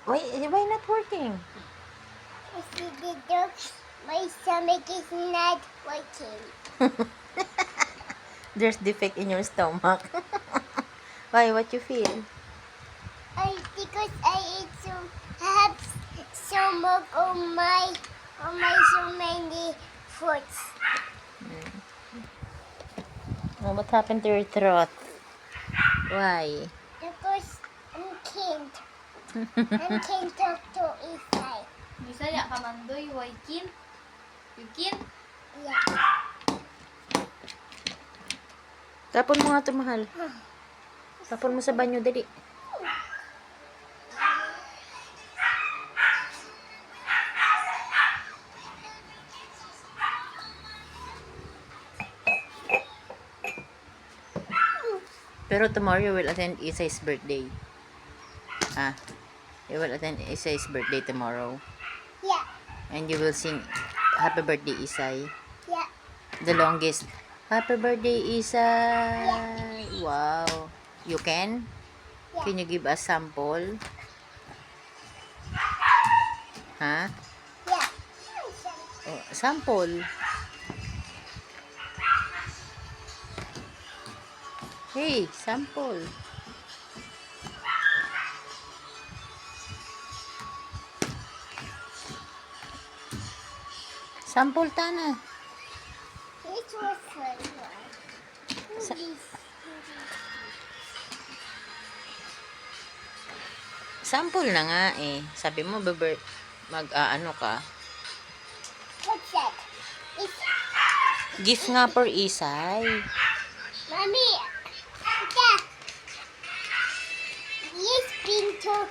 Why not working? I see the dog. My stomach is not working. There's defect in your stomach. Why? What you feel? Because I ate have stomach on my so many foods. Oh, what happened to your throat? Why? Because I can't talk to Isai. Bisaya ka man doy, Waikin. Yukin. Yeah. Tapon mo nga ito, mahal. Tapon mo sa banyo, dali. Pero tomorrow you will attend Isai's birthday. Ah, you will attend Isai's birthday tomorrow. Yeah. And you will sing Happy Birthday, Isai. Yeah. The longest. Happy Birthday, Isai. Wow. You can? Yeah. Can you give us sample? Ha? Yeah. Oh, sample. Hey, sample. Sample tana. It was fun. Sa- Sample na nga eh. Sabi mo, mag-ano ka. What's that? It's Gift nga for Isay. Mommy. Yeah. Yes, Pinto.